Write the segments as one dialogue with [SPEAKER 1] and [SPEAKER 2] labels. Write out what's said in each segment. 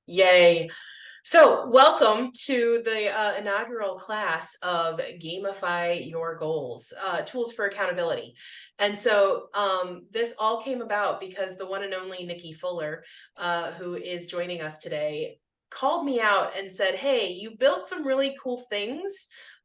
[SPEAKER 1] Yay. So welcome to the inaugural class of Gamify Your Goals, Tools for Accountability. And so this all came about because the one and only Nikki Fuller, who is joining us today, called me out and said, hey, you built some really cool things.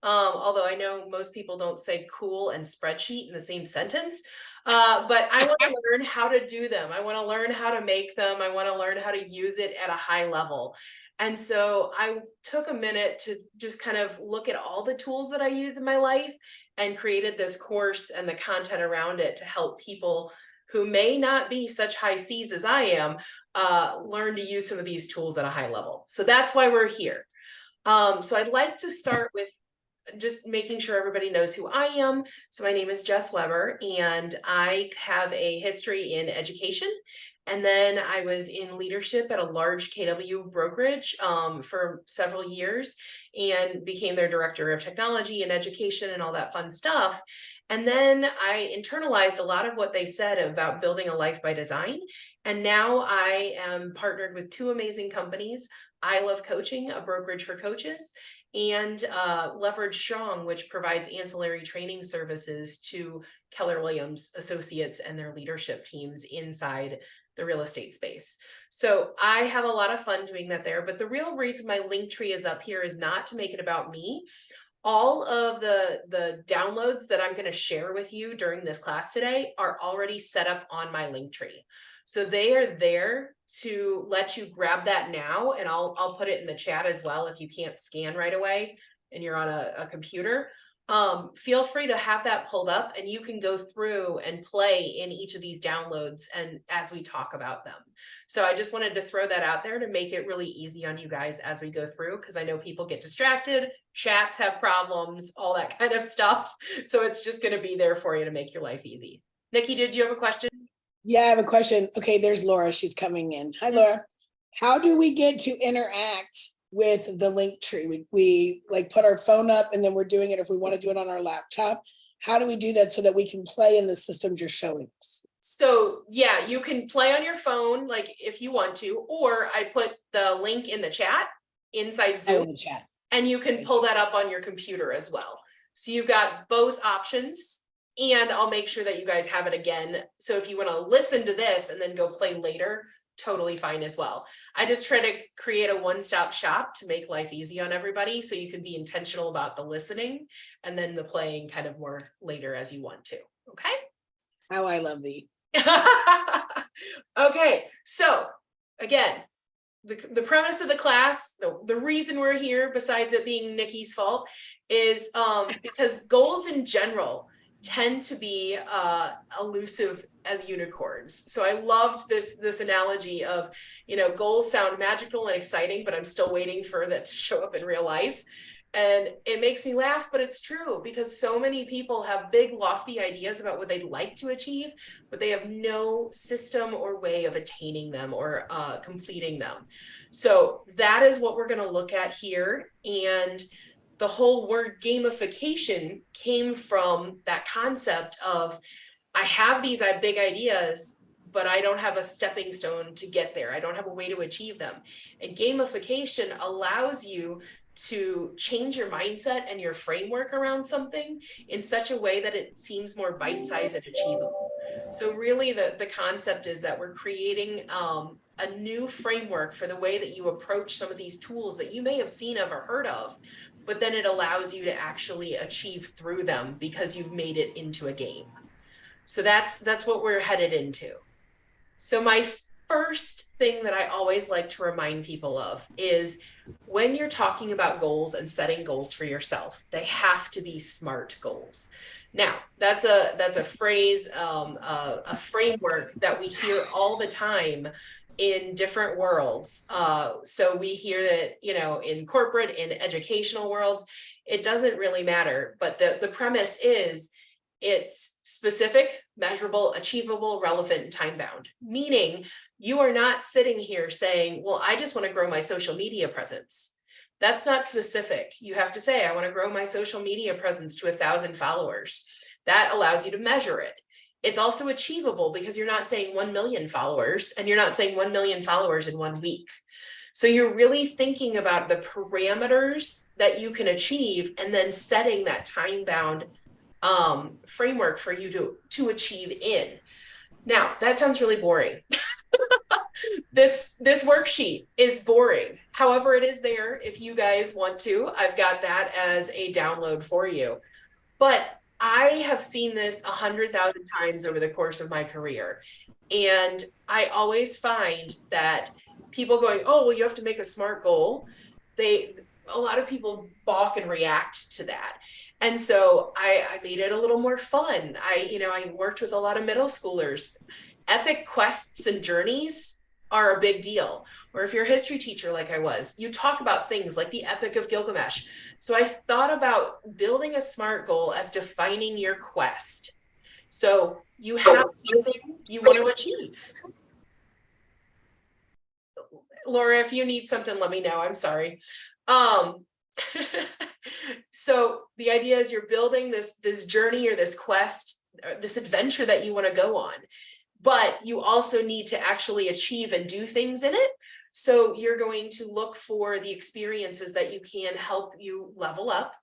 [SPEAKER 1] Although I know most people don't say cool and spreadsheet in the same sentence. But I want to learn how to do them. I want to learn how to make them. I want to learn how to use it at a high level. And so I took a minute to just kind of look at all the tools that I use in my life and created this course and the content around it to help people who may not be such high C's as I am, learn to use some of these tools at a high level. So that's why we're here. So I'd like to start with just making sure everybody knows who I am. So my name is Jess Weber, and I have a history in education. And then I was in leadership at a large KW brokerage for several years and became their director of technology and education and all that fun stuff. And then I internalized a lot of what they said about building a life by design. And now I am partnered with two amazing companies, I Love Coaching, a brokerage for coaches, and Leverage Strong, which provides ancillary training services to Keller Williams associates and their leadership teams inside the real estate space. So I have a lot of fun doing that there, but the real reason my link tree is up here is not to make it about me. All of the downloads that I'm going to share with you during this class today are already set up on my link tree. So they are there to let you grab that now, and I'll put it in the chat as well if you can't scan right away and you're on a computer. Feel free to have that pulled up and you can go through and play in each of these downloads and as we talk about them. So I just wanted to throw that out there to make it really easy on you guys as we go through, because I know people get distracted, chats have problems, all that kind of stuff. So it's just going to be there for you to make your life easy. Nikki, did you have a question?
[SPEAKER 2] Yeah, I have a question. Okay, there's Laura. She's coming in. Hi, Laura. How do we get to interact with the link tree? We like put our phone up and then we're doing it if we want to do it on our laptop. How do we do that so that we can play in the systems you're showing us?
[SPEAKER 1] So yeah, you can play on your phone, like if you want to, or I put the link in the chat inside Zoom,
[SPEAKER 2] in the chat.
[SPEAKER 1] And you can pull that up on your computer as well. So you've got both options. And I'll make sure that you guys have it again. So if you want to listen to this and then go play later, totally fine as well. I just try to create a one-stop shop to make life easy on everybody. So you can be intentional about the listening and then the playing kind of more later as you want to. Okay.
[SPEAKER 2] How I love thee.
[SPEAKER 1] Okay. So again, the premise of the class, the reason we're here, besides it being Nikki's fault, is because goals in general tend to be elusive as unicorns. So I loved this analogy of, goals sound magical and exciting, but I'm still waiting for that to show up in real life. And it makes me laugh, but it's true, because so many people have big, lofty ideas about what they'd like to achieve, but they have no system or way of attaining them or completing them. So that is what we're going to look at here. And the whole word gamification came from that concept of, I have these big ideas, but I don't have a stepping stone to get there. I don't have a way to achieve them. And gamification allows you to change your mindset and your framework around something in such a way that it seems more bite-sized and achievable. So really the concept is that we're creating a new framework for the way that you approach some of these tools that you may have seen of or heard of, but then it allows you to actually achieve through them because you've made it into a game. So that's what we're headed into. So my first thing that I always like to remind people of is when you're talking about goals and setting goals for yourself, they have to be SMART goals. Now, that's a phrase, a framework that we hear all the time in different worlds. So we hear that, in corporate, in educational worlds, it doesn't really matter. But the premise is it's specific, measurable, achievable, relevant, and time-bound. Meaning you are not sitting here saying, well, I just want to grow my social media presence. That's not specific. You have to say, I want to grow my social media presence to 1,000 followers. That allows you to measure it. It's also achievable because you're not saying 1 million followers, and you're not saying 1 million followers in 1 week. So you're really thinking about the parameters that you can achieve and then setting that time bound framework for you to achieve in. Now, that sounds really boring. This worksheet is boring. However, it is there if you guys want to. I've got that as a download for you. But I have seen this 100,000 times over the course of my career. And I always find that people going, oh, well, you have to make a SMART goal. A lot of people balk and react to that. And so I made it a little more fun. I worked with a lot of middle schoolers. Epic quests and journeys are a big deal. Or if you're a history teacher like I was, you talk about things like the Epic of Gilgamesh. So I thought about building a SMART goal as defining your quest. So you have something you want to achieve. Laura, if you need something, let me know. I'm sorry. So the idea is you're building this journey or this quest, or this adventure that you want to go on, but you also need to actually achieve and do things in it. So you're going to look for the experiences that you can help you level up.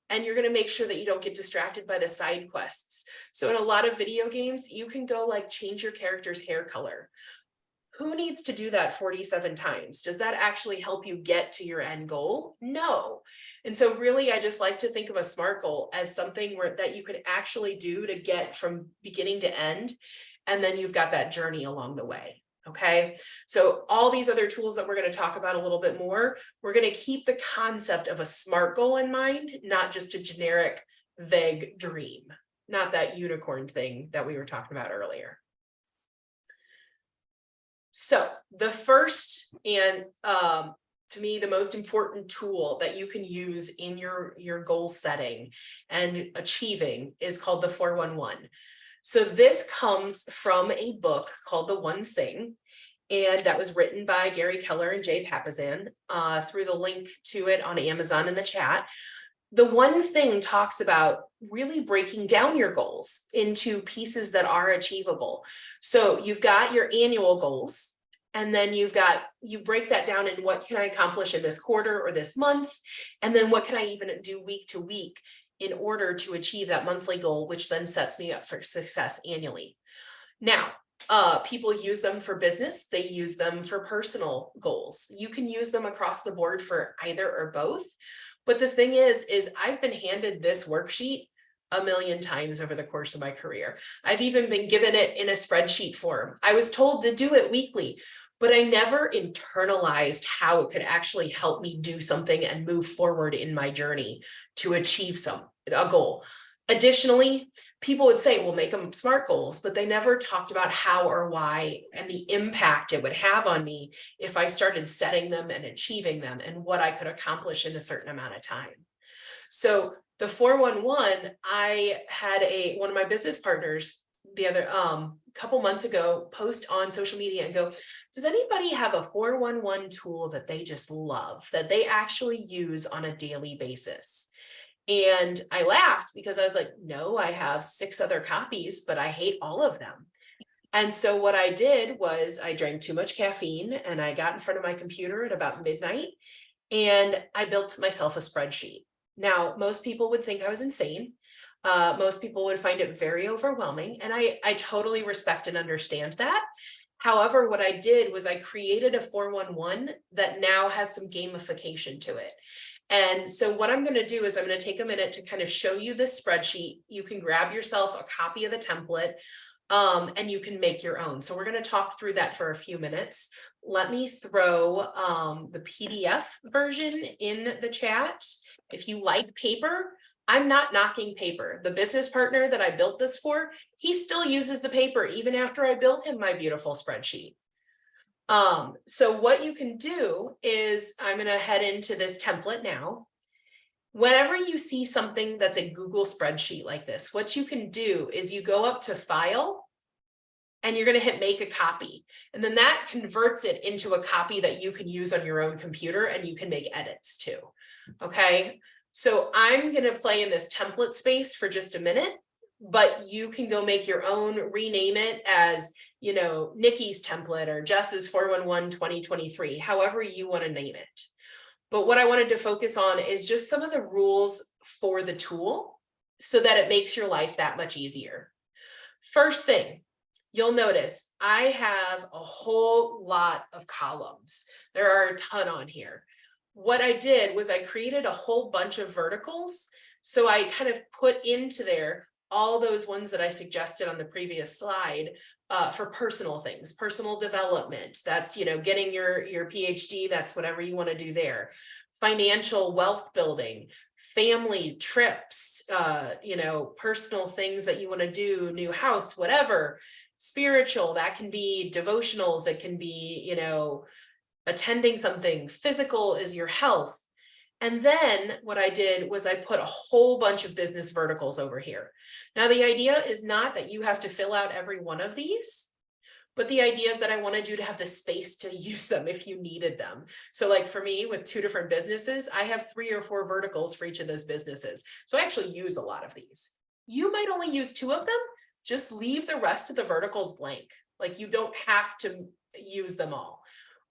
[SPEAKER 1] And you're going to make sure that you don't get distracted by the side quests. So in a lot of video games, you can go like change your character's hair color. Who needs to do that 47 times? Does that actually help you get to your end goal? No. And so really, I just like to think of a SMART goal as something that you can actually do to get from beginning to end. And then you've got that journey along the way. Okay. So all these other tools that we're going to talk about a little bit more, we're going to keep the concept of a SMART goal in mind, not just a generic, vague dream, not that unicorn thing that we were talking about earlier. So the first and to me, the most important tool that you can use in your goal setting and achieving is called the 411. So this comes from a book called The One Thing, and that was written by Gary Keller and Jay Papasan. Through the link to it on Amazon in the chat. The One Thing talks about really breaking down your goals into pieces that are achievable. So you've got your annual goals, and then you break that down in what can I accomplish in this quarter or this month, and then what can I even do week to week in order to achieve that monthly goal, which then sets me up for success annually. Now, people use them for business. They use them for personal goals. You can use them across the board for either or both. But the thing is I've been handed this worksheet a million times over the course of my career. I've even been given it in a spreadsheet form. I was told to do it weekly, but I never internalized how it could actually help me do something and move forward in my journey to achieve a goal. Additionally, people would say, well, make them SMART goals, but they never talked about how or why and the impact it would have on me if I started setting them and achieving them and what I could accomplish in a certain amount of time. So the 411, I had one of my business partners the other couple months ago post on social media and go, does anybody have a 411 tool that they just love, that they actually use on a daily basis? And I laughed because I was like, no, I have 6 other copies, but I hate all of them. And so what I did was I drank too much caffeine and I got in front of my computer at about midnight and I built myself a spreadsheet. Now, most people would think I was insane. Most people would find it very overwhelming. And I totally respect and understand that. However, what I did was I created a 411 that now has some gamification to it. And so what I'm going to do is I'm going to take a minute to kind of show you this spreadsheet. You can grab yourself a copy of the template and you can make your own. So we're going to talk through that for a few minutes. Let me throw the PDF version in the chat. If you like paper, I'm not knocking paper. The business partner that I built this for, he still uses the paper even after I built him my beautiful spreadsheet. So what you can do is I'm going to head into this template now. Whenever you see something that's a Google spreadsheet like this, what you can do is you go up to File and you're going to hit Make a Copy. And then that converts it into a copy that you can use on your own computer and you can make edits to. Okay. So I'm going to play in this template space for just a minute. but you can go make your own, rename it as, you know, Nikki's template or Jess's 411 2023, however you want to name it. But what I wanted to focus on is just some of the rules for the tool so that it makes your life that much easier. First thing, you'll notice I have a whole lot of columns. There are a ton on here. What I did was I created a whole bunch of verticals. So I kind of put into there all those ones that I suggested on the previous slide for personal things, personal development. That's, you know, getting your PhD, that's whatever you want to do there. Financial wealth building, family trips, you know, personal things that you want to do, new house, whatever. Spiritual, that can be devotionals, it can be, you know, attending something. Physical is your health. And then what I did was I put a whole bunch of business verticals over here. Now, the idea is not that you have to fill out every one of these, but the idea is that I wanted you to have the space to use them if you needed them. So like for me with 2 different businesses, I have 3 or 4 verticals for each of those businesses. So I actually use a lot of these. You might only use 2 of them. Just leave the rest of the verticals blank. Like you don't have to use them all.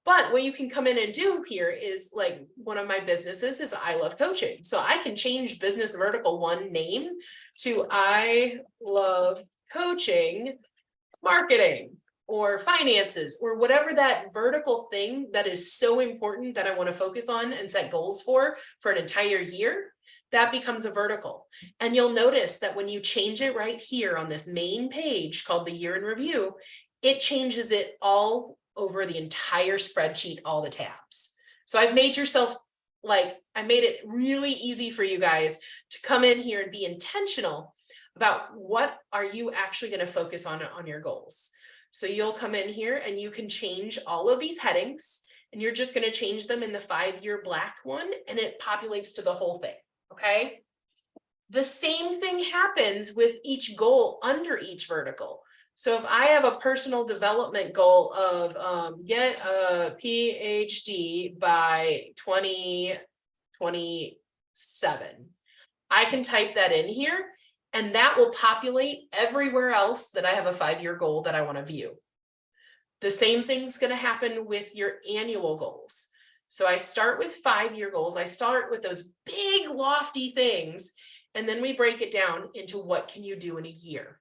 [SPEAKER 1] But what you can come in and do here is, like, one of my businesses is I Love Coaching. So I can change business vertical 1 name to I Love Coaching Marketing or finances or whatever that vertical thing that is so important that I want to focus on and set goals for an entire year. That becomes a vertical. And you'll notice that when you change it right here on this main page called the year in review, it changes it all over the entire spreadsheet, all the tabs. So I've made yourself, like, I made it really easy for you guys to come in here and be intentional about what are you actually going to focus on your goals. So you'll come in here and you can change all of these headings, and you're just going to change them in the 5-year black one, and it populates to the whole thing. Okay. The same thing happens with each goal under each vertical. So if I have a personal development goal of get a PhD by 2027, I can type that in here and that will populate everywhere else that I have a 5-year goal that I want to view. The same thing's going to happen with your annual goals. So I start with 5-year goals. I start with those big lofty things, and then we break it down into what can you do in a year.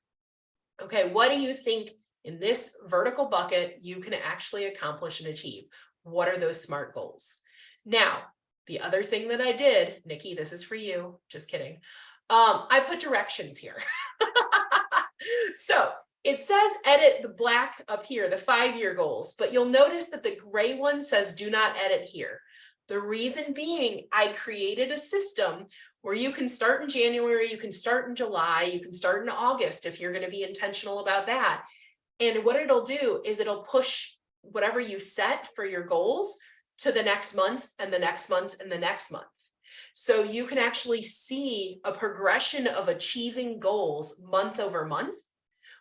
[SPEAKER 1] Okay, what do you think in this vertical bucket you can actually accomplish and achieve? What are those SMART goals? Now, the other thing that I did, Nikki, this is for you, just kidding. I put directions here. So it says edit the black up here, the 5-year goals, but you'll notice that the gray one says do not edit here. The reason being, I created a system where you can start in January, you can start in July, you can start in August if you're going to be intentional about that. And what it'll do is it'll push whatever you set for your goals to the next month and the next month and the next month. So you can actually see a progression of achieving goals month over month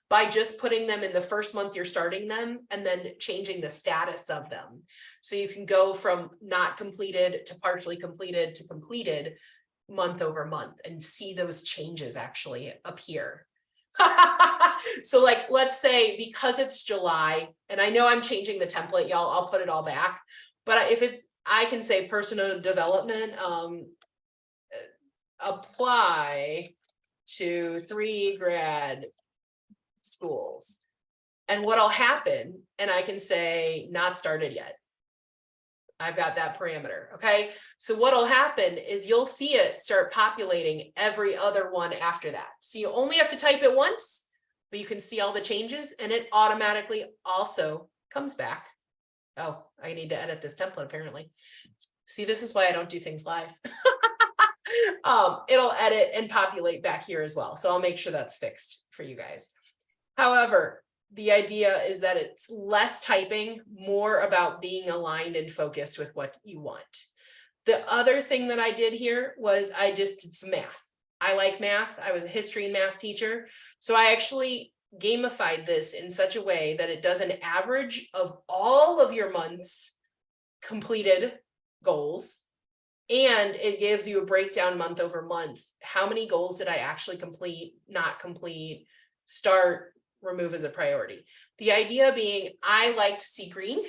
[SPEAKER 1] by just putting them in the first month you're starting them and then changing the status of them. So you can go from not completed to partially completed to completed month over month and see those changes actually appear. So like, let's say because it's July, and I know I'm changing the template, y'all, I'll put it all back. But if it's, I can say personal development, apply to 3 grad schools. And what'll happen, and I can say not started yet. I've got that parameter. Okay. So what'll happen is you'll see it start populating every other one after that. So you only have to type it once, but you can see all the changes, and it automatically also comes back. Oh, I need to edit this template apparently. See, this is why I don't do things live. It'll edit and populate back here as well. So I'll make sure that's fixed for you guys. However, the idea is that it's less typing, more about being aligned and focused with what you want. The other thing that I did here was I just did some math. I like math. I was a history and math teacher. So I actually gamified this in such a way that it does an average of all of your months completed goals And it gives you a breakdown month over month. How many goals did I actually complete, not complete, start, remove as a priority? The idea being, I like to see green.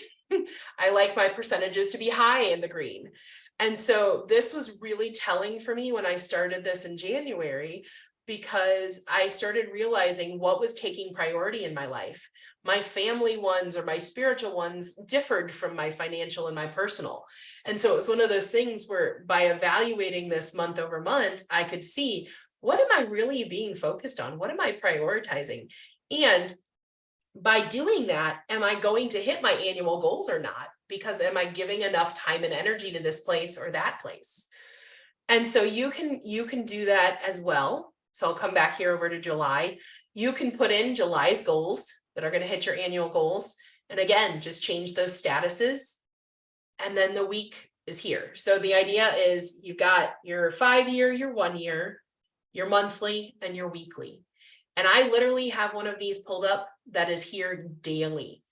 [SPEAKER 1] I like my percentages to be high in the green. And so this was really telling for me when I started this in January, because I started realizing what was taking priority in my life. My family ones or my spiritual ones differed from my financial and my personal. And so it was one of those things where by evaluating this month over month, I could see, what am I really being focused on? What am I prioritizing? And by doing that, am I going to hit my annual goals or not? Because am I giving enough time and energy to this place or that place? And so you can do that as well. So I'll come back here over to July. You can put in July's goals that are going to hit your annual goals. And again, just change those statuses. And then the week is here. So the idea is you've got your 5-year, your 1 year, your monthly, and your weekly. And I literally have one of these pulled up that is here daily.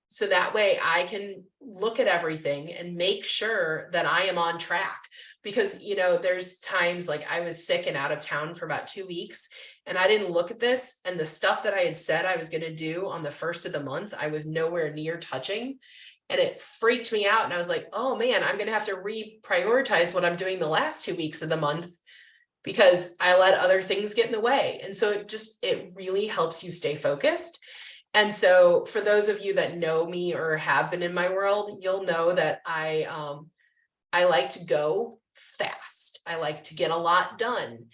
[SPEAKER 1] So that way I can look at everything and make sure that I am on track. Because, you know, there's times like I was sick and out of town for about 2 weeks, and I didn't look at this, and the stuff that I had said I was going to do on the first of the month, I was nowhere near touching. And it freaked me out. And I was like, oh man, I'm going to have to reprioritize what I'm doing the last 2 weeks of the month, because I let other things get in the way. And so it really helps you stay focused. And so for those of you that know me or have been in my world, you'll know that I like to go fast. I like to get a lot done.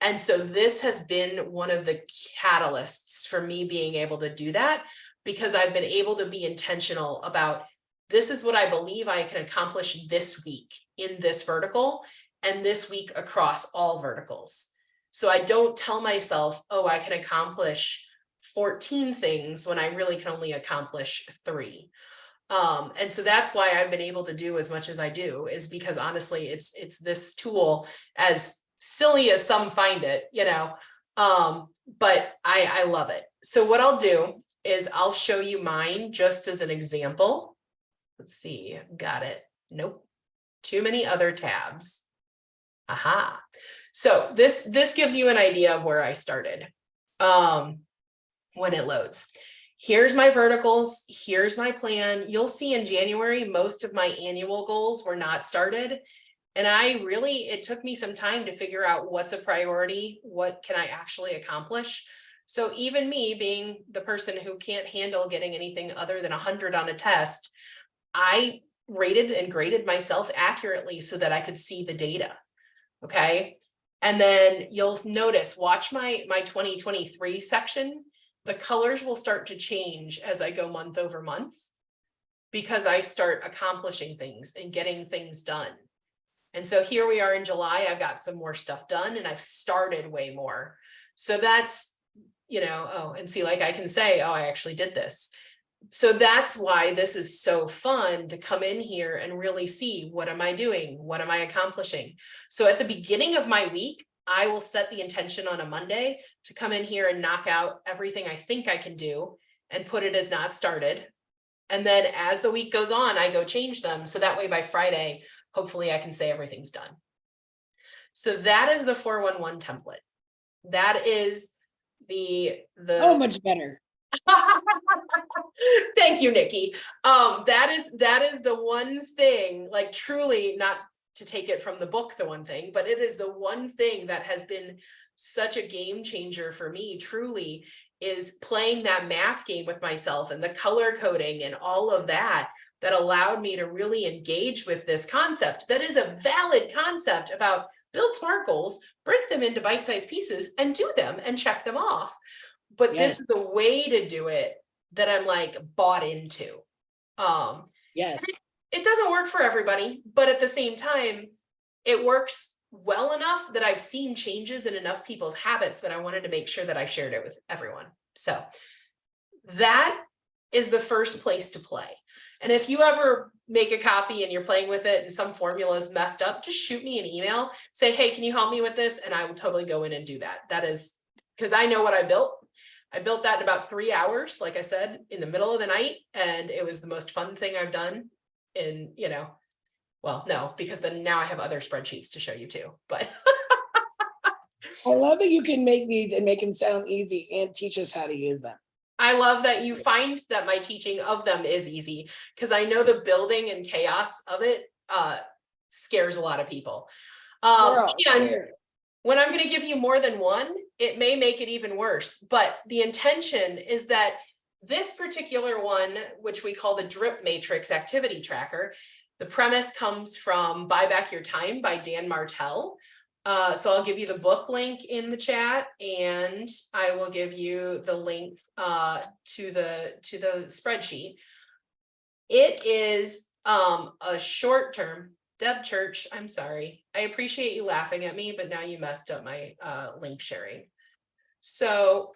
[SPEAKER 1] And so this has been one of the catalysts for me being able to do that, because I've been able to be intentional about, this is what I believe I can accomplish this week in this vertical, and this week across all verticals. So I don't tell myself, oh, I can accomplish 14 things when I really can only accomplish 3. And so that's why I've been able to do as much as I do, is because honestly, it's this tool, as silly as some find it, you know, but I love it. So what I'll do is I'll show you mine just as an example. Let's see, got it. Nope, too many other tabs. Aha. So this gives you an idea of where I started when it loads. Here's my verticals. Here's my plan. You'll see in January, most of my annual goals were not started. And it took me some time to figure out what's a priority, what can I actually accomplish. So even me being the person who can't handle getting anything other than 100 on a test, I rated and graded myself accurately so that I could see the data. Okay. And then you'll notice, watch my 2023 section. The colors will start to change as I go month over month, because I start accomplishing things and getting things done. And so here we are in July, I've got some more stuff done, and I've started way more. So that's, you know, oh, and see, like I can say, oh, I actually did this. So that's why this is so fun to come in here and really see, what am I doing? What am I accomplishing? So at the beginning of my week, I will set the intention on a Monday to come in here and knock out everything I think I can do and put it as not started. And then as the week goes on, I go change them. So that way by Friday, hopefully I can say everything's done. So that is the 411 template. That is the
[SPEAKER 2] Oh, much better.
[SPEAKER 1] Thank you, Nikki. That is the one thing, like truly, not to take it from the book, the one thing, but it is the one thing that has been such a game changer for me, truly, is playing that math game with myself and the color coding and all of that, that allowed me to really engage with this concept that is a valid concept about build SMART goals, break them into bite-sized pieces and do them and check them off. But
[SPEAKER 2] Yes.
[SPEAKER 1] this is a way to do it that I'm like bought into.
[SPEAKER 2] Yes.
[SPEAKER 1] It doesn't work for everybody, but at the same time, it works well enough that I've seen changes in enough people's habits that I wanted to make sure that I shared it with everyone. So that is the first place to play. And if you ever make a copy and you're playing with it and some formula is messed up, just shoot me an email, say, hey, can you help me with this? And I will totally go in and do that. That is because I know what I built. I built that in about 3 hours, like I said, in the middle of the night. And it was the most fun thing I've done in, Well, no, because then now I have other spreadsheets to show you too, but
[SPEAKER 2] I love that you can make these and make them sound easy and teach us how to use them.
[SPEAKER 1] I love that you find that my teaching of them is easy, because I know the building and chaos of it scares a lot of people. And when I'm going to give you more than one, it may make it even worse. But the intention is that this particular one, which we call the drip matrix activity tracker, the premise comes from Buy Back Your Time by Dan Martell. So I'll give you the book link in the chat, and I will give you the link to the spreadsheet. It is a short-term. Deb Church, I'm sorry. I appreciate you laughing at me, but now you messed up my link sharing. So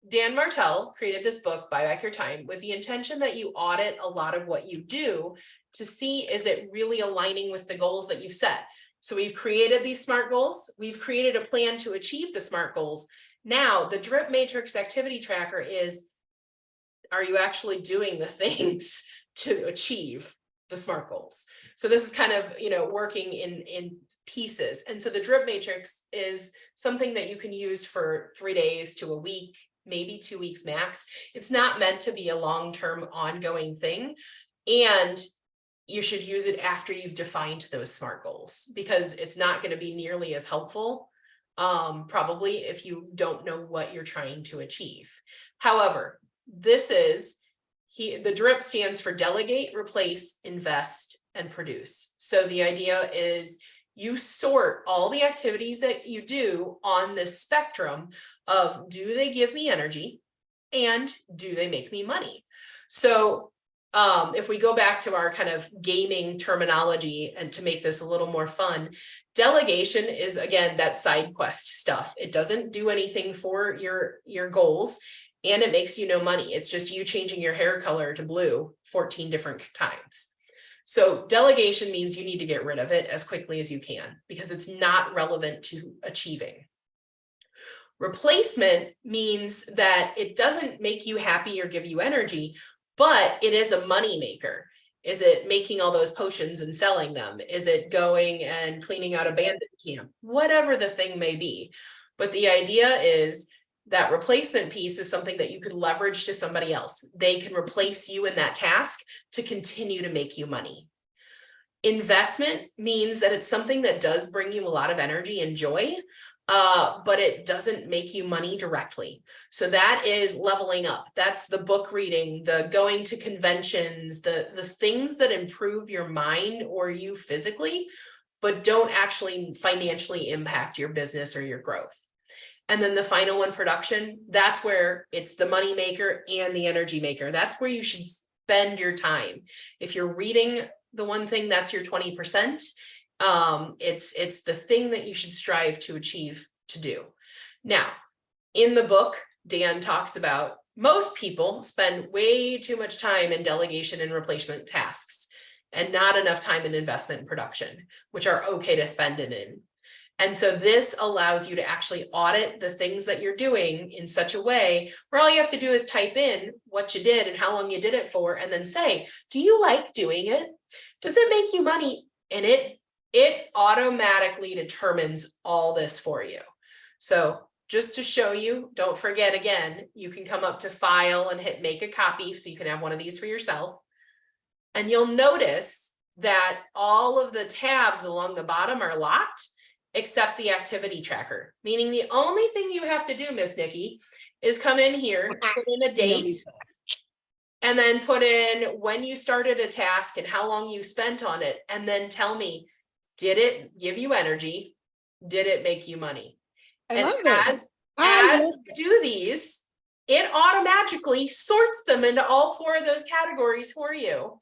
[SPEAKER 1] Dan Martell created this book, Buy Back Your Time, with the intention that you audit a lot of what you do to see, is it really aligning with the goals that you've set? So we've created these SMART goals. We've created a plan to achieve the SMART goals. Now the drip matrix activity tracker is, are you actually doing the things to achieve the SMART goals? So this is kind of, working in pieces. And so the drip matrix is something that you can use for 3 days to a week, maybe 2 weeks max. It's not meant to be a long-term ongoing thing. And you should use it after you've defined those SMART goals, because it's not going to be nearly as helpful, probably, if you don't know what you're trying to achieve. However, this is, the DRIP stands for delegate, replace, invest, and produce. So the idea is you sort all the activities that you do on this spectrum of, do they give me energy and do they make me money? So if we go back to our kind of gaming terminology, and to make this a little more fun, delegation is, again, that side quest stuff. It doesn't do anything for your goals, and it makes you no money. It's just you changing your hair color to blue 14 different times. So delegation means you need to get rid of it as quickly as you can, because it's not relevant to achieving. Replacement means that it doesn't make you happy or give you energy, but it is a money maker. Is it making all those potions and selling them? Is it going and cleaning out a bandit camp? Whatever the thing may be. But the idea is that replacement piece is something that you could leverage to somebody else. They can replace you in that task to continue to make you money. Investment means that it's something that does bring you a lot of energy and joy, but it doesn't make you money directly. So that is leveling up. That's the book reading, the going to conventions, the things that improve your mind or you physically, but don't actually financially impact your business or your growth. And then the final one, production, that's where it's the money maker and the energy maker. That's where you should spend your time. If you're reading the one thing, that's your 20%. It's the thing that you should strive to achieve to do. Now, in the book, Dan talks about most people spend way too much time in delegation and replacement tasks, and not enough time in investment and production, which are okay to spend it in. And so this allows you to actually audit the things that you're doing in such a way where all you have to do is type in what you did and how long you did it for, and then say, do you like doing it? Does it make you money? And it automatically determines all this for you. So just to show you, don't forget, again, you can come up to File and hit Make a Copy, so you can have one of these for yourself. And you'll notice that all of the tabs along the bottom are locked, except the activity tracker, meaning the only thing you have to do, Miss Nikki, is come in here, put in a date, and then put in when you started a task and how long you spent on it, and then tell me, did it give you energy? Did it make you money?
[SPEAKER 2] I love this.
[SPEAKER 1] As you do these, it automatically sorts them into all 4 of those categories for you.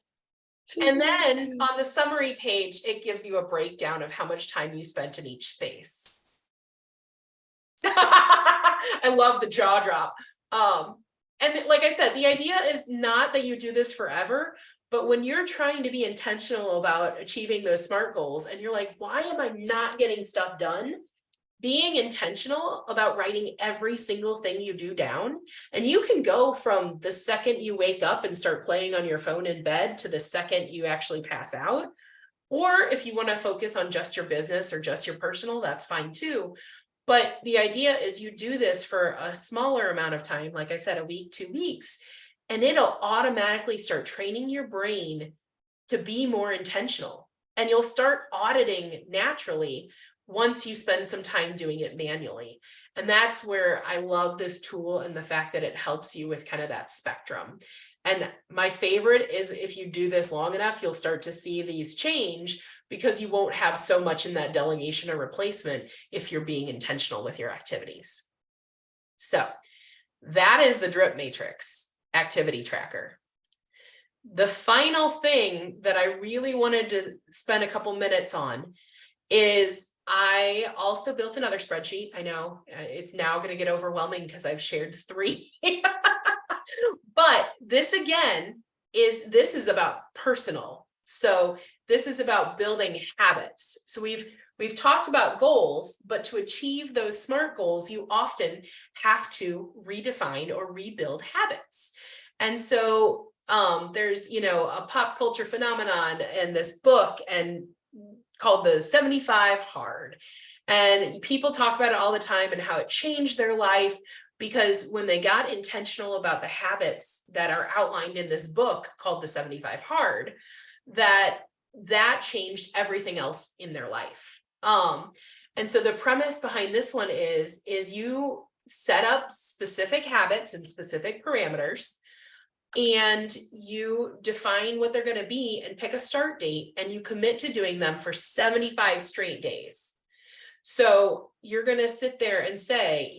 [SPEAKER 1] And then on the summary page, it gives you a breakdown of how much time you spent in each space. I love the jaw drop. And like I said, the idea is not that you do this forever, but when you're trying to be intentional about achieving those SMART goals and you're like, why am I not getting stuff done? Being intentional about writing every single thing you do down. And you can go from the second you wake up and start playing on your phone in bed to the second you actually pass out. Or if you want to focus on just your business or just your personal, that's fine too. But the idea is you do this for a smaller amount of time, like I said, a week, 2 weeks, and it'll automatically start training your brain to be more intentional. And you'll start auditing naturally once you spend some time doing it manually. And that's where I love this tool and the fact that it helps you with kind of that spectrum. And my favorite is if you do this long enough, you'll start to see these change because you won't have so much in that delegation or replacement if you're being intentional with your activities. So that is the drip matrix activity tracker. The final thing that I really wanted to spend a couple minutes on is I also built another spreadsheet. I know it's now going to get overwhelming because I've shared 3. But this again this is about personal. So this is about building habits. So we've talked about goals, but to achieve those SMART goals, you often have to redefine or rebuild habits. And so there's, a pop culture phenomenon in this book and called the 75 hard. And people talk about it all the time and how it changed their life, because when they got intentional about the habits that are outlined in this book called the 75 hard, that changed everything else in their life. And so the premise behind this one is you set up specific habits and specific parameters, and you define what they're going to be and pick a start date, and you commit to doing them for 75 straight days. So you're going to sit there and say,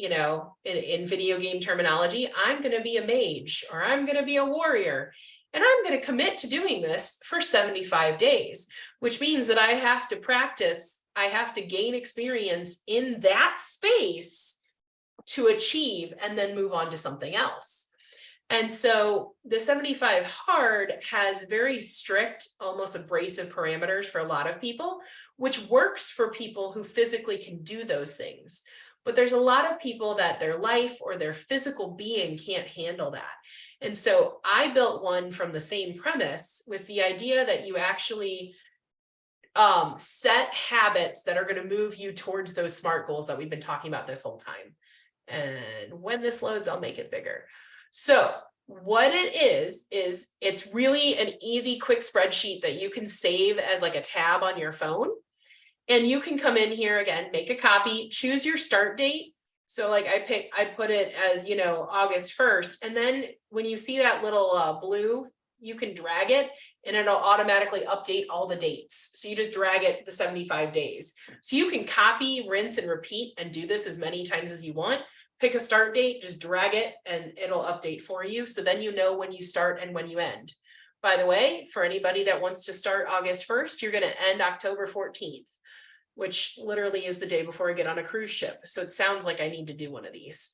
[SPEAKER 1] in video game terminology, I'm going to be a mage or I'm going to be a warrior, and I'm going to commit to doing this for 75 days, which means that I have to practice, I have to gain experience in that space to achieve and then move on to something else. And so the 75 hard has very strict, almost abrasive parameters for a lot of people, which works for people who physically can do those things. But there's a lot of people that their life or their physical being can't handle that. And so I built one from the same premise with the idea that you actually set habits that are going to move you towards those SMART goals that we've been talking about this whole time. And when this loads, I'll make it bigger. So what it is it's really an easy, quick spreadsheet that you can save as like a tab on your phone. And you can come in here again, make a copy, choose your start date. So like I put it as, August 1st. And then when you see that little blue, you can drag it and it'll automatically update all the dates. So you just drag it the 75 days. So you can copy, rinse, and repeat and do this as many times as you want. Pick a start date, just drag it, and it'll update for you. So then you know when you start and when you end. By the way, for anybody that wants to start August 1st, you're going to end October 14th, which literally is the day before I get on a cruise ship. So it sounds like I need to do one of these.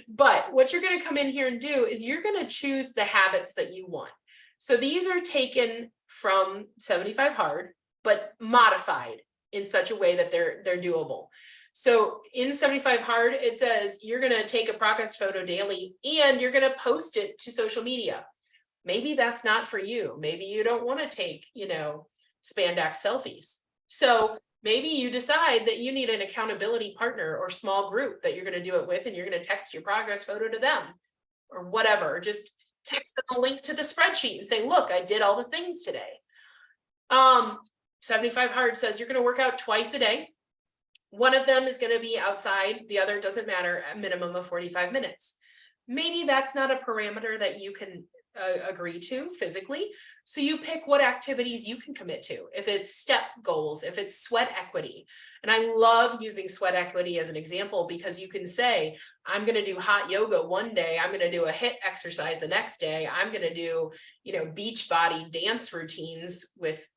[SPEAKER 1] But what you're going to come in here and do is you're going to choose the habits that you want. So these are taken from 75 hard, but modified in such a way that they're doable. So in 75 hard, it says you're going to take a progress photo daily and you're going to post it to social media. Maybe that's not for you. Maybe you don't want to take, spandex selfies. So maybe you decide that you need an accountability partner or small group that you're going to do it with, and you're going to text your progress photo to them or whatever. Just text them a link to the spreadsheet and say, look, I did all the things today. 75 hard says you're going to work out twice a day. One of them is going to be outside. The other doesn't matter, a minimum of 45 minutes. Maybe that's not a parameter that you can agree to physically. So you pick what activities you can commit to. If it's step goals, if it's sweat equity. And I love using sweat equity as an example, because you can say, I'm going to do hot yoga one day. I'm going to do a HIIT exercise the next day. I'm going to do, beach body dance routines with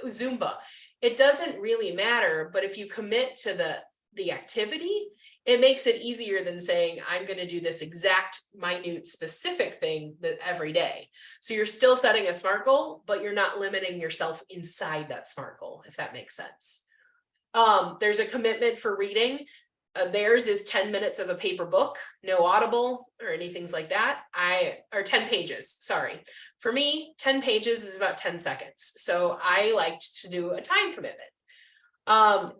[SPEAKER 1] Zumba. It doesn't really matter, but if you commit to the activity, it makes it easier than saying, I'm going to do this exact minute specific thing every day. So you're still setting a SMART goal, but you're not limiting yourself inside that SMART goal, if that makes sense. There's a commitment for reading. Theirs is 10 minutes of a paper book, no Audible or anything like that. Or 10 pages, sorry. For me, 10 pages is about 10 seconds. So I liked to do a time commitment.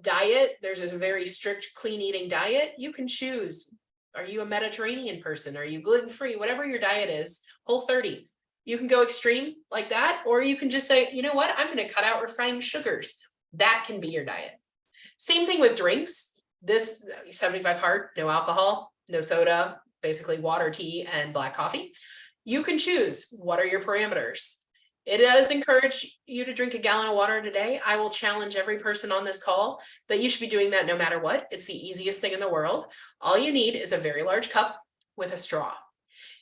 [SPEAKER 1] Diet, there's a very strict clean eating diet. You can choose. Are you a Mediterranean person? Are you gluten-free? Whatever your diet is, Whole30. You can go extreme like that, or you can just say, you know what, I'm going to cut out refined sugars. That can be your diet. Same thing with drinks. This 75 hard, no alcohol, no soda, basically water, tea, and black coffee. You can choose what are your parameters. It does encourage you to drink a gallon of water a day. I will challenge every person on this call that you should be doing that no matter what. It's the easiest thing in the world. All you need is a very large cup with a straw.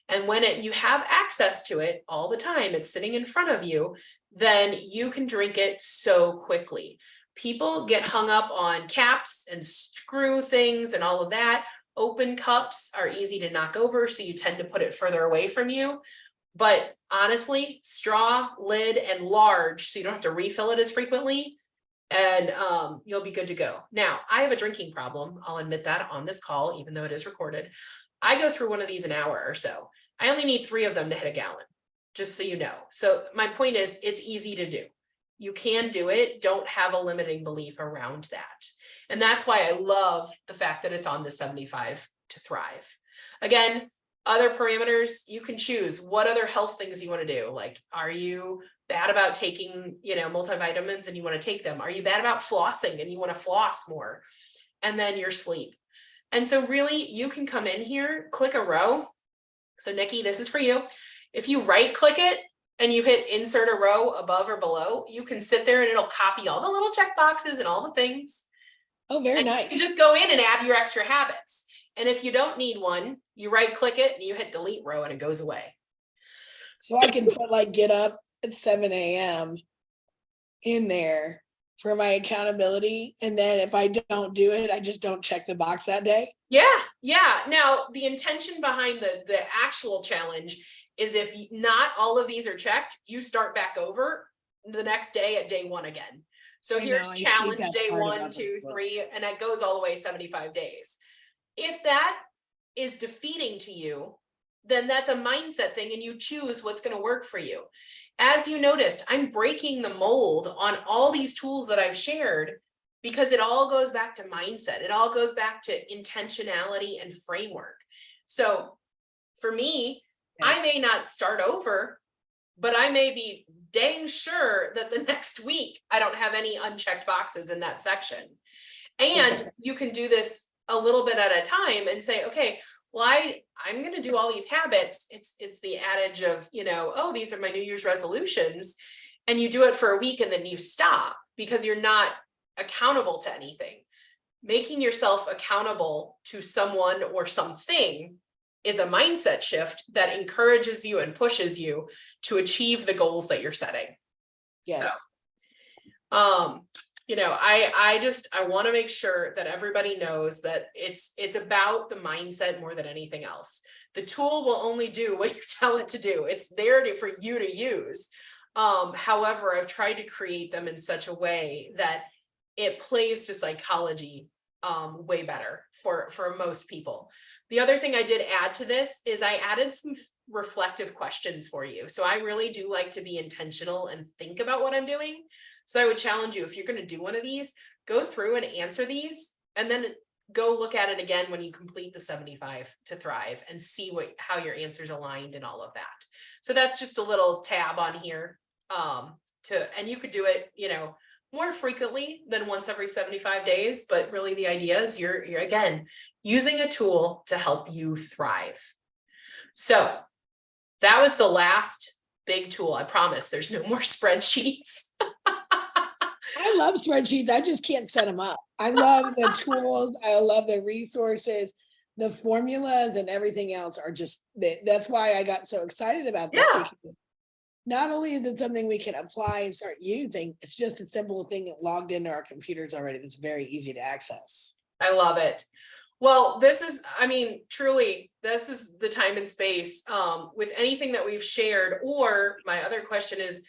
[SPEAKER 1] And when you have access to it all the time, it's sitting in front of you, then you can drink it so quickly. People get hung up on caps and screw things and all of that. Open cups are easy to knock over, so you tend to put it further away from you. But honestly, straw, lid, and large, so you don't have to refill it as frequently, and you'll be good to go. Now, I have a drinking problem. I'll admit that on this call, even though it is recorded. I go through one of these an hour or so. I only need 3 of them to hit a gallon, just so you know. So my point is, it's easy to do. You can do it. Don't have a limiting belief around that. And that's why I love the fact that it's on the 75 to thrive. Again, other parameters, you can choose what other health things you want to do. Like, are you bad about taking, multivitamins and you want to take them? Are you bad about flossing and you want to floss more? And then your sleep. And so really, you can come in here, click a row. So Nikki, this is for you. If you right click it and you hit insert a row above or below, you can sit there and it'll copy all the little check boxes and all the things.
[SPEAKER 2] Oh, very
[SPEAKER 1] and
[SPEAKER 2] nice.
[SPEAKER 1] You just go in and add your extra habits. And if you don't need one, you right click it and you hit delete row and it goes away.
[SPEAKER 2] So I can put like get up at 7 a.m. in there for my accountability. And then if I don't do it, I just don't check the box that day.
[SPEAKER 1] Yeah. Now, the intention behind the actual challenge is if not all of these are checked, you start back over the next day at day 1 again. So here's challenge day 1, 2, 3, and it goes all the way 75 days. If that is defeating to you, then that's a mindset thing and you choose what's going to work for you. As you noticed, I'm breaking the mold on all these tools that I've shared because it all goes back to mindset. It all goes back to intentionality and framework. So for me, yes, I may not start over, but I may be dang sure that the next week I don't have any unchecked boxes in that section. And you can do this a little bit at a time and say, okay, well, I'm going to do all these habits. It's the adage of, oh, these are my New Year's resolutions. And you do it for a week and then you stop because you're not accountable to anything. Making yourself accountable to someone or something is a mindset shift that encourages you and pushes you to achieve the goals that you're setting.
[SPEAKER 2] Yes.
[SPEAKER 1] So, I want to make sure that everybody knows that it's about the mindset more than anything else. The tool will only do what you tell it to do. It's there for you to use. However, I've tried to create them in such a way that it plays to psychology way better for most people. The other thing I did add to this is I added some reflective questions for you. So I really do like to be intentional and think about what I'm doing. So I would challenge you, if you're going to do one of these, go through and answer these, and then go look at it again when you complete the 75 to thrive and see how your answers aligned and all of that. So that's just a little tab on here. And you could do it, more frequently than once every 75 days, but really the idea is you're again using a tool to help you thrive. So that was the last big tool. I promise there's no more spreadsheets.
[SPEAKER 2] I love spreadsheets. I just can't set them up. I love the tools. I love the resources. The formulas and everything else are just, that's why I got so excited about this.
[SPEAKER 1] Yeah.
[SPEAKER 2] Not only is it something we can apply and start using, it's just a simple thing that logged into our computers already. That's very easy to access.
[SPEAKER 1] I love it. Well, truly, this is the time and space with anything that we've shared. Or my other question is,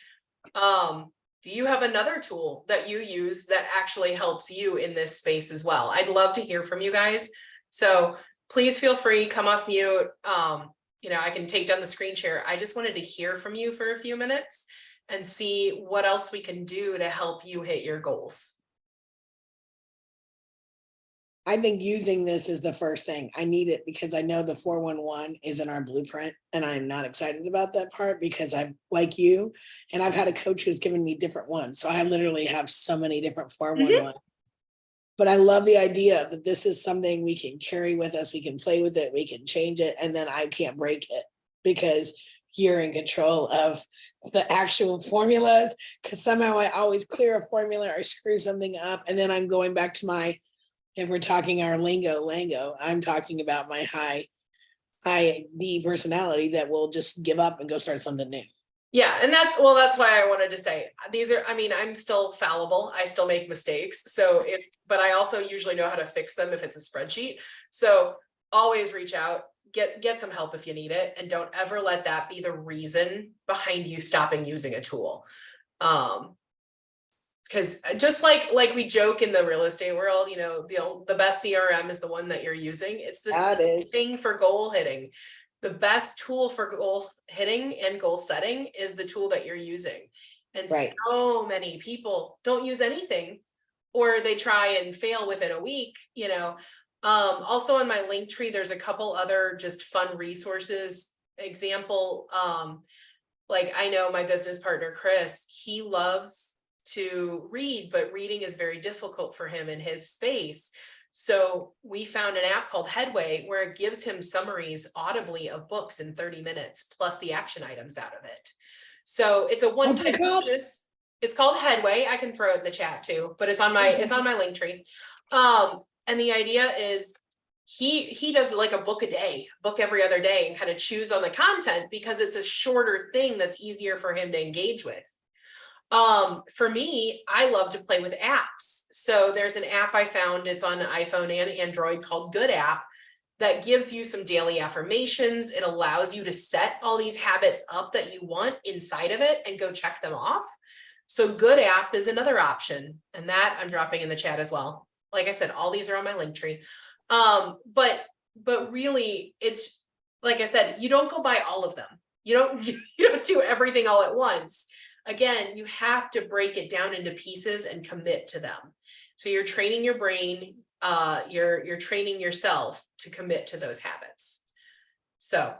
[SPEAKER 1] do Do you have another tool that you use that actually helps you in this space as well? I'd love to hear from you guys. So please feel free, come off mute. I can take down the screen share. I just wanted to hear from you for a few minutes and see what else we can do to help you hit your goals.
[SPEAKER 2] I think using this is the first thing. I need it because I know the 411 is in our blueprint, and I'm not excited about that part because I'm like you, and I've had a coach who's given me different ones. So I literally have so many different 411. But I love the idea that this is something we can carry with us. We can play with it. We can change it. And then I can't break it because you're in control of the actual formulas. Because somehow I always clear a formula or screw something up. And then I'm going back to my, if we're talking our lingo, I'm talking about my high D personality that will just give up and go start something new.
[SPEAKER 1] Yeah, and that's why I wanted to say these are, I'm still fallible. I still make mistakes. But I also usually know how to fix them if it's a spreadsheet. So always reach out, get some help if you need it. And don't ever let that be the reason behind you stopping using a tool. Because just like we joke in the real estate world, the best CRM is the one that you're using. It's the same thing for goal hitting. The best tool for goal hitting and goal setting is the tool that you're using. And so many people don't use anything, or they try and fail within a week, Also on my link tree, there's a couple other just fun resources. Example, like I know my business partner, Chris, he loves to read, but reading is very difficult for him in his space. So we found an app called Headway where it gives him summaries audibly of books in 30 minutes, plus the action items out of it. So it's a one-time purchase. It's called Headway. I can throw it in the chat too, but it's on my link tree. And the idea is he does like a book every other day, and kind of choose on the content because it's a shorter thing that's easier for him to engage with. For me, I love to play with apps. So there's an app I found, it's on iPhone and Android, called Good App, that gives you some daily affirmations. It allows you to set all these habits up that you want inside of it and go check them off. So Good App is another option, and that I'm dropping in the chat as well. Like I said, all these are on my link tree. But really, it's like I said, you don't go buy all of them. You don't do everything all at once. Again, you have to break it down into pieces and commit to them. So you're training your brain, you're training yourself to commit to those habits. So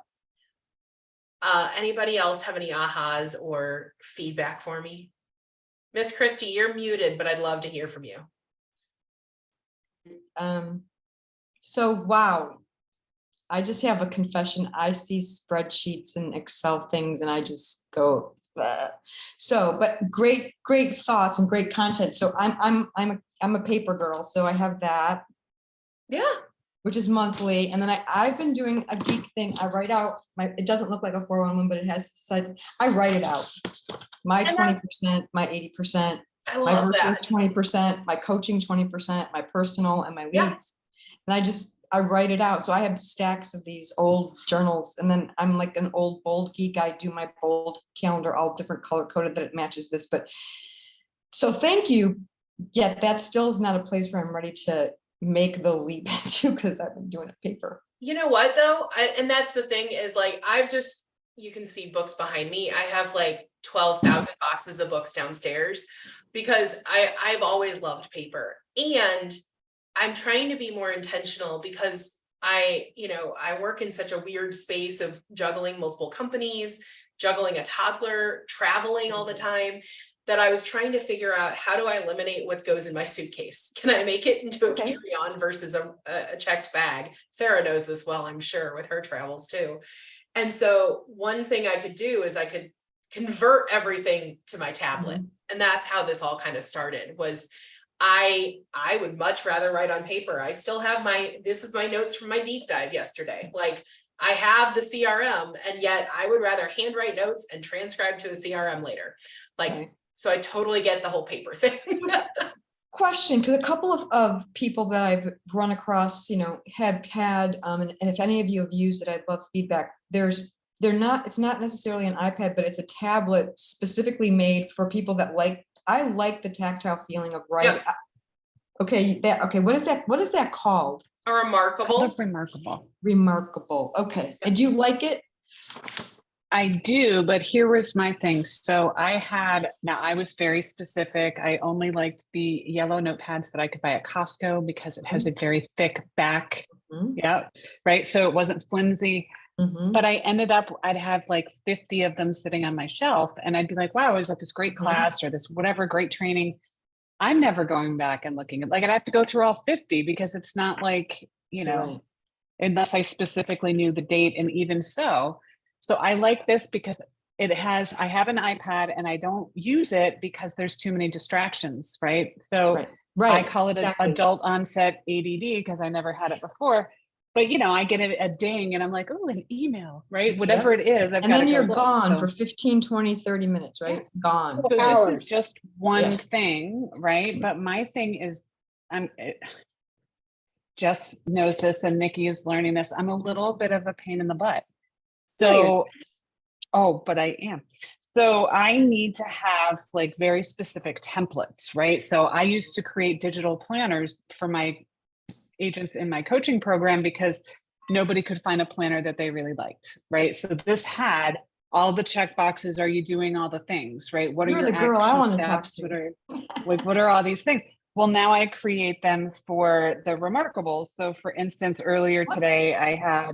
[SPEAKER 1] anybody else have any ahas or feedback for me? Miss Christie, you're muted, but I'd love to hear from you.
[SPEAKER 3] So, wow. I just have a confession. I see spreadsheets and Excel things and I just go, bleh. So, but great thoughts and great content. So I'm a paper girl. So I have that.
[SPEAKER 1] Yeah.
[SPEAKER 3] Which is monthly. And then I've been doing a geek thing. I write out it doesn't look like a 411, but it has said, I write it out. My 20%, my 80%, my virtual 20%, my coaching 20%, my personal and my leads. Yeah. And I write it out. So I have stacks of these old journals, and then I'm like an old bold geek. I do my bold calendar, all different color coded that it matches this. But so thank you. Yet that still is not a place where I'm ready to make the leap into, because I've been doing a paper.
[SPEAKER 1] You know what though? And that's the thing is, like, you can see books behind me. I have like 12,000 boxes of books downstairs because I've always loved paper, and I'm trying to be more intentional because I work in such a weird space of juggling multiple companies, juggling a toddler, traveling all the time, that I was trying to figure out, how do I eliminate what goes in my suitcase? Can I make it into a carry-on versus a checked bag? Sarah knows this well, I'm sure, with her travels too. And so one thing I could do is I could convert everything to my tablet. And that's how this all kind of started. Was I would much rather write on paper. I still have this is my notes from my deep dive yesterday. Like, I have the CRM, and yet I would rather handwrite notes and transcribe to a CRM later. Like, so I totally get the whole paper thing.
[SPEAKER 3] Question, because a couple of people that I've run across, have had, and if any of you have used it, I'd love feedback. It's not necessarily an iPad, but it's a tablet specifically made for people that like I like the tactile feeling of writing. Okay, okay, what is that called?
[SPEAKER 1] A remarkable.
[SPEAKER 4] Look remarkable.
[SPEAKER 3] Remarkable. Okay. Did you like it?
[SPEAKER 4] I do, but here was my thing. So I was very specific. I only liked the yellow notepads that I could buy at Costco because it has a very thick back.
[SPEAKER 3] Mhm.
[SPEAKER 4] Yeah. Right. So it wasn't flimsy,
[SPEAKER 3] Mhm.
[SPEAKER 4] but I'd have like 50 of them sitting on my shelf and I'd be like, wow, I was at this great class or this whatever great training. I'm never going back and looking at, like, I'd have to go through all 50 because it's not like,
[SPEAKER 3] Right.
[SPEAKER 4] unless I specifically knew the date. And even so I like this because I have an iPad and I don't use it because there's too many distractions, right? So
[SPEAKER 3] Right. Right.
[SPEAKER 4] I call it
[SPEAKER 3] exactly.
[SPEAKER 4] adult onset ADD because I never had it before. But I get a ding and I'm like, oh, an email, right? Whatever it is, I've
[SPEAKER 3] And
[SPEAKER 4] got
[SPEAKER 3] then
[SPEAKER 4] to go
[SPEAKER 3] you're
[SPEAKER 4] look.
[SPEAKER 3] gone
[SPEAKER 4] So-
[SPEAKER 3] for 15, 20, 30 minutes, right? Gone.
[SPEAKER 4] So this
[SPEAKER 2] Hours.
[SPEAKER 4] is just one
[SPEAKER 3] Yeah.
[SPEAKER 4] thing, right? But my thing is, Jess knows this and Nikki is learning this. I'm a little bit of a pain in the butt. So, but I am. So I need to have like very specific templates, right? So I used to create digital planners for my agents in my coaching program because nobody could find a planner that they really liked, right? So this had all the check boxes. Are you doing all the things, right? What
[SPEAKER 3] You're
[SPEAKER 4] are your
[SPEAKER 3] the girl I
[SPEAKER 4] action
[SPEAKER 3] wanna talk
[SPEAKER 4] steps?
[SPEAKER 3] to.
[SPEAKER 4] What are all these things? Well, now I create them for the remarkables. So for instance, earlier today, I had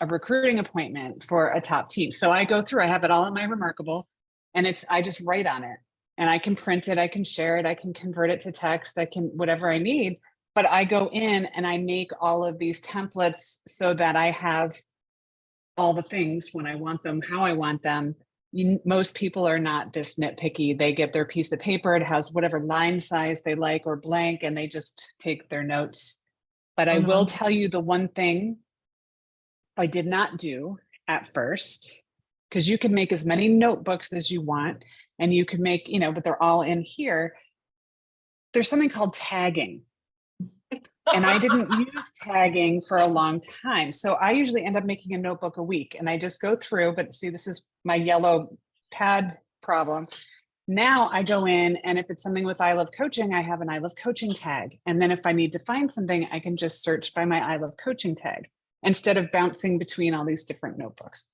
[SPEAKER 4] a recruiting appointment for a top team. So I go through, I have it all in my remarkable and I just write on it and I can print it, I can share it, I can convert it to text, I can, whatever I need. But I go in and I make all of these templates so that I have all the things when I want them, how I want them. Most people are not this nitpicky. They get their piece of paper. It has whatever line size they like or blank, and they just take their notes. But I will tell you the one thing I did not do at first, because you can make as many notebooks as you want, and you can make, but they're all in here. There's something called tagging. And I didn't use tagging for a long time. So I usually end up making a notebook a week and I just go through, but see, this is my yellow pad problem. Now I go in and if it's something with I Love Coaching, I have an I Love Coaching tag. And then if I need to find something, I can just search by my I Love Coaching tag instead of bouncing between all these different notebooks.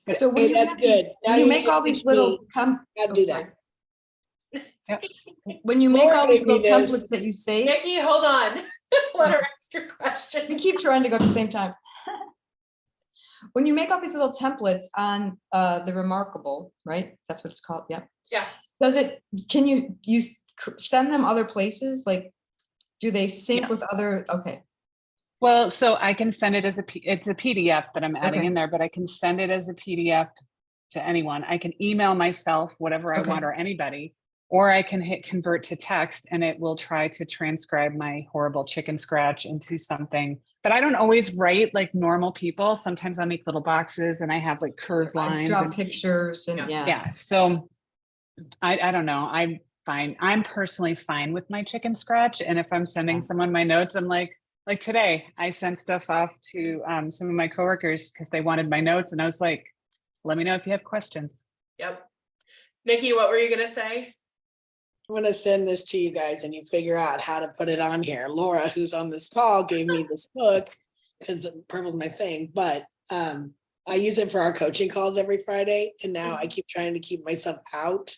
[SPEAKER 2] But
[SPEAKER 3] So when you
[SPEAKER 2] that's
[SPEAKER 3] have
[SPEAKER 2] good.
[SPEAKER 3] these-
[SPEAKER 2] Now
[SPEAKER 3] when you
[SPEAKER 2] you
[SPEAKER 3] make
[SPEAKER 2] need to
[SPEAKER 3] all these
[SPEAKER 2] teach
[SPEAKER 3] little
[SPEAKER 2] me how to do that.
[SPEAKER 3] when you make
[SPEAKER 2] Laura
[SPEAKER 3] all these
[SPEAKER 2] gave me
[SPEAKER 3] little
[SPEAKER 2] this.
[SPEAKER 3] templates that you save,
[SPEAKER 1] Nikki, hold on. Let her ask your
[SPEAKER 3] we
[SPEAKER 1] question.
[SPEAKER 3] keep trying to go at the same time. When you make all these little templates on the remarkable, right? That's what it's called. Yeah.
[SPEAKER 1] Yeah.
[SPEAKER 3] Can you send them other places? Like, do they sync with other? Okay.
[SPEAKER 4] Well, so I can send it as it's a PDF that I'm adding
[SPEAKER 3] Okay.
[SPEAKER 4] in there, but I can send it as a PDF to anyone. I can email myself, whatever I
[SPEAKER 3] Okay.
[SPEAKER 4] want, or anybody, or I can hit convert to text and it will try to transcribe my horrible chicken scratch into something. But I don't always write like normal people. Sometimes I make little boxes and I have like curved
[SPEAKER 3] I
[SPEAKER 4] lines.
[SPEAKER 3] draw
[SPEAKER 4] And
[SPEAKER 3] pictures and
[SPEAKER 4] yeah. So I don't know. I'm fine. I'm personally fine with my chicken scratch. And if I'm sending someone my notes, I'm like today I sent stuff off to some of my coworkers because they wanted my notes. And I was like, let me know if you have questions.
[SPEAKER 1] Yep. Nikki, what were you gonna say?
[SPEAKER 2] I'm gonna send this to you guys and you figure out how to put it on here. Laura, who's on this call, gave me this book because purple's my thing, but I use it for our coaching calls every Friday. And now I keep trying to keep myself out.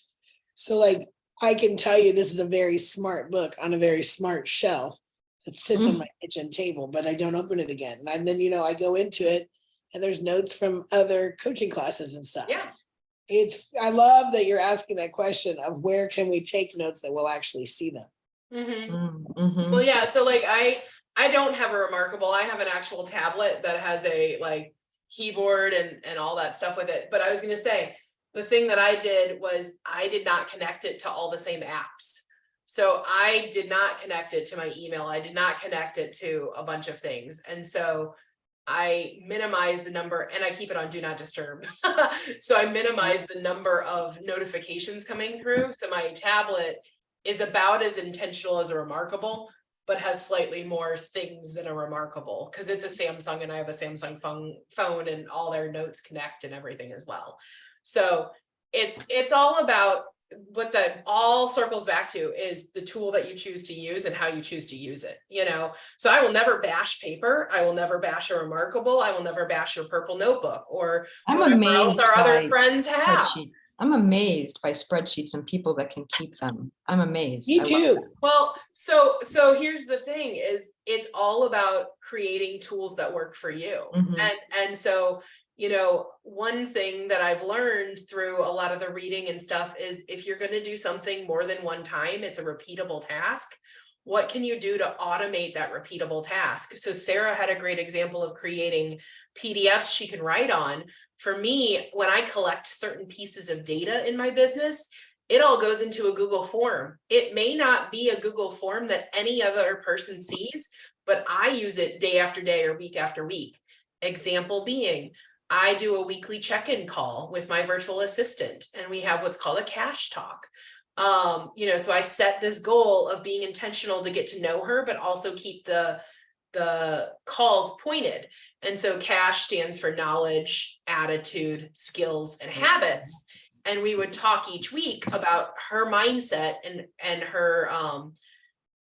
[SPEAKER 2] So like, I can tell you, this is a very smart book on a very smart shelf that sits on my kitchen table, but I don't open it again. And then, I go into it and there's notes from other coaching classes and stuff.
[SPEAKER 1] Yeah.
[SPEAKER 2] I love that you're asking that question of where can we take notes that we'll actually see them.
[SPEAKER 1] Mm-hmm. Well, yeah. So like, I don't have a remarkable. I have an actual tablet that has a like keyboard and all that stuff with it. But I was going to say, the thing that I did was I did not connect it to all the same apps. So I did not connect it to my email. I did not connect it to a bunch of things. And so I minimize the number and I keep it on do not disturb. So I minimize the number of notifications coming through. So my tablet is about as intentional as a remarkable, but has slightly more things than a remarkable because it's a Samsung and I have a Samsung phone and all their notes connect and everything as well. So it's all about what that all circles back to is the tool that you choose to use and how you choose to use it, you know? So I will never bash paper. I will never bash a Remarkable. I will never bash your purple notebook or
[SPEAKER 3] I'm
[SPEAKER 1] whatever else
[SPEAKER 3] amazed
[SPEAKER 1] our other
[SPEAKER 3] by
[SPEAKER 1] friends have.
[SPEAKER 3] spreadsheets. I'm amazed by spreadsheets and people that can keep them. I'm amazed.
[SPEAKER 2] Me
[SPEAKER 3] I love
[SPEAKER 2] too.
[SPEAKER 3] that.
[SPEAKER 1] Well, so here's the thing is it's all about creating tools that work for you.
[SPEAKER 3] Mhm.
[SPEAKER 1] And so, you know, one thing that I've learned through a lot of the reading and stuff is if you're going to do something more than one time, it's a repeatable task. What can you do to automate that repeatable task? So Sarah had a great example of creating PDFs she can write on. For me, when I collect certain pieces of data in my business, it all goes into a Google form. It may not be a Google form that any other person sees, but I use it day after day or week after week. Example being, I do a weekly check-in call with my virtual assistant, and we have what's called a cash talk. You know, so I set this goal of being intentional to get to know her, but also keep the calls pointed. And so cash stands for knowledge, attitude, skills, and habits. And we would talk each week about her mindset and her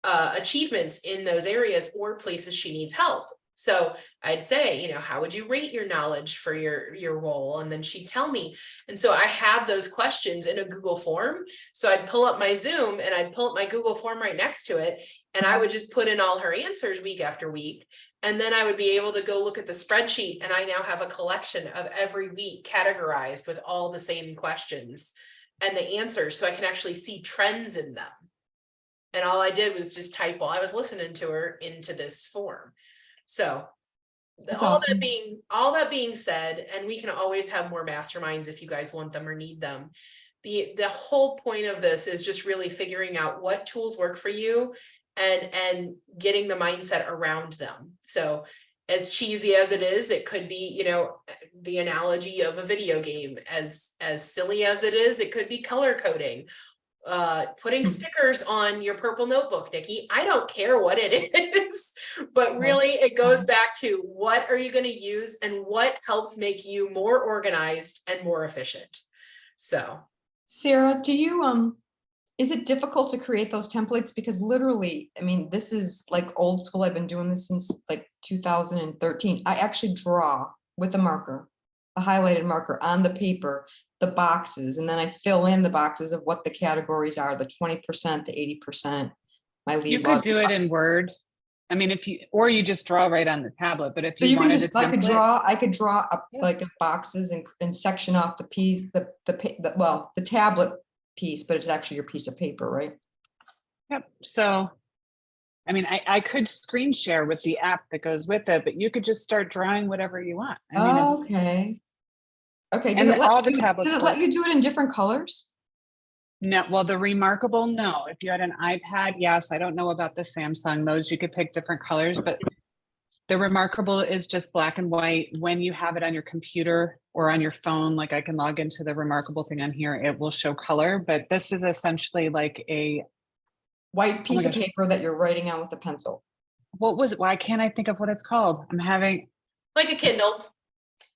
[SPEAKER 1] achievements in those areas or places she needs help. So I'd say, you know, how would you rate your knowledge for your role? And then she'd tell me. And so I have those questions in a Google form. So I'd pull up my Zoom and I'd pull up my Google form right next to it. And I would just put in all her answers week after week. And then I would be able to go look at the spreadsheet. And I now have a collection of every week categorized with all the same questions and the answers. So I can actually see trends in them. And all I did was just type while I was listening to her into this form. So
[SPEAKER 3] That's
[SPEAKER 1] all
[SPEAKER 3] awesome.
[SPEAKER 1] that being said, and we can always have more masterminds if you guys want them or need them. The whole point of this is just really figuring out what tools work for you and getting the mindset around them. So as cheesy as it is, it could be, you know, the analogy of a video game. As silly as it is, it could be color coding. Putting stickers on your purple notebook, Nikki. I don't care what it is, but really it goes back to what are you going to use and what helps make you more organized and more efficient. So
[SPEAKER 3] Sarah, do you, is it difficult to create those templates? Because literally, I mean, this is like old school. I've been doing this since like 2013. I actually draw with a marker, a highlighted marker on the paper, the boxes, and then I fill in the boxes of what the categories are, the 20%, the 80%, my lead.
[SPEAKER 4] You could do it in Word. I mean, or you just draw right on the tablet, but if
[SPEAKER 3] So
[SPEAKER 4] you
[SPEAKER 3] you can
[SPEAKER 4] wanted
[SPEAKER 3] just,
[SPEAKER 4] a template.
[SPEAKER 3] I could draw up
[SPEAKER 4] Yeah.
[SPEAKER 3] like boxes and section off the piece, well, the tablet piece, but it's actually your piece of paper, right?
[SPEAKER 4] Yep. So, I mean, I could screen share with the app that goes with it, but you could just start drawing whatever you want. I mean, it's,
[SPEAKER 3] Okay. Okay,
[SPEAKER 4] and all the tablets
[SPEAKER 3] does it let you do it in different colors?
[SPEAKER 4] no, well, the Remarkable, no. If you had an iPad, yes. I don't know about the Samsung. Those you could pick different colors, but the Remarkable is just black and white. When you have it on your computer or on your phone, like I can log into the Remarkable thing on here, it will show color, but this is essentially like a
[SPEAKER 3] White piece of
[SPEAKER 4] gosh.
[SPEAKER 3] paper that you're writing on with a pencil.
[SPEAKER 4] What was it? Why can't I think of what it's called? I'm having,
[SPEAKER 1] like a Kindle.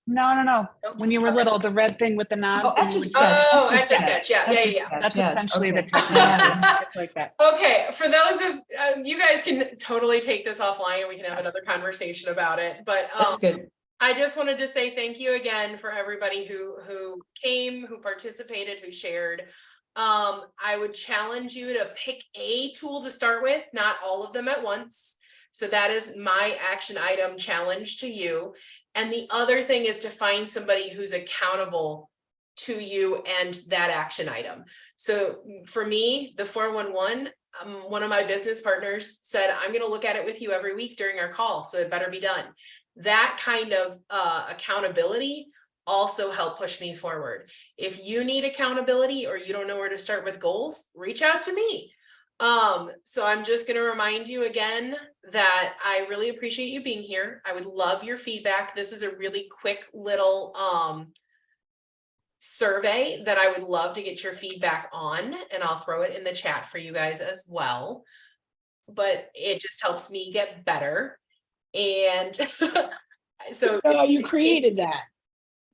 [SPEAKER 4] no. When you were
[SPEAKER 1] Okay.
[SPEAKER 4] little, the red thing with the knob.
[SPEAKER 3] Oh,
[SPEAKER 4] and you would-
[SPEAKER 3] Etch-a-Sketch.
[SPEAKER 1] Oh,
[SPEAKER 3] Etch-a-Sketch.
[SPEAKER 1] Etch-a-Sketch. Yeah.
[SPEAKER 3] Etch-a-Sketch,
[SPEAKER 4] That's
[SPEAKER 3] yes,
[SPEAKER 4] essentially
[SPEAKER 3] okay.
[SPEAKER 4] the technology. It's like that.
[SPEAKER 1] Okay, for those of you guys can totally take this offline and we can have another conversation about it. But
[SPEAKER 3] That's good.
[SPEAKER 1] I just wanted to say thank you again for everybody who came, who participated, who shared. I would challenge you to pick a tool to start with, not all of them at once. So that is my action item challenge to you. And the other thing is to find somebody who's accountable to you and that action item. So for me, the 411, one of my business partners said, I'm going to look at it with you every week during our call. So it better be done. That kind of accountability also help push me forward. If you need accountability or you don't know where to start with goals, reach out to me. So I'm just going to remind you again that I really appreciate you being here. I would love your feedback. This is a really quick little survey that I would love to get your feedback on, and I'll throw it in the chat for you guys as well. But it just helps me get better. And so
[SPEAKER 2] You created that.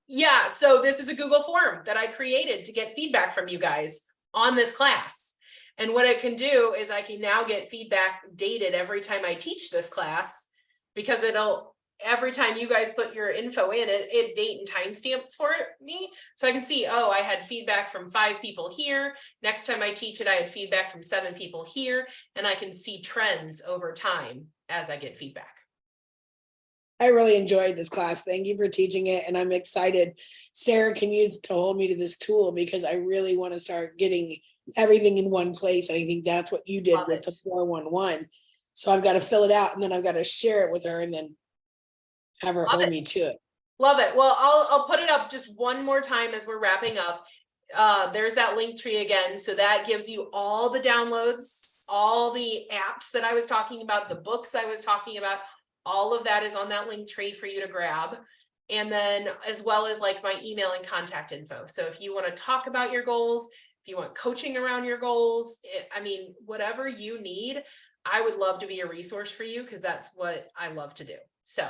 [SPEAKER 1] yeah, so this is a Google form that I created to get feedback from you guys. on this class. And what it can do is I can now get feedback dated every time I teach this class, because every time you guys put your info in it date and timestamps for me. So I can see, oh, I had feedback from 5 people here. Next time I teach it, I had feedback from 7 people here. And I can see trends over time as I get feedback.
[SPEAKER 2] I really enjoyed this class. Thank you for teaching it. And I'm excited Sarah can use to hold me to this tool, because I really want to start getting everything in one place. And I think that's what you did with the 411. So I've got to fill it out, and then I've got to share it with her, and then have her hold me to it.
[SPEAKER 1] Love it. Well, I'll put it up just one more time as we're wrapping up. There's that link tree again. So that gives you all the downloads, all the apps that I was talking about, the books I was talking about, all of that is on that link tree for you to grab. And then as well as like my email and contact info. So if you want to talk about your goals, if you want coaching around your goals, I mean, whatever you need, I would love to be a resource for you, because that's what I love to do. So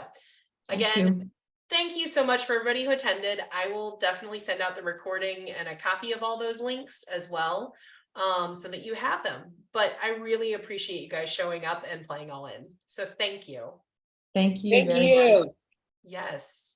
[SPEAKER 1] again, thank you so much for everybody who attended. I will definitely send out the recording and a copy of all those links as well, so that you have them. But I really appreciate you guys showing up and playing all in. So thank you.
[SPEAKER 3] Thank you.
[SPEAKER 2] Thank you.
[SPEAKER 1] Yes.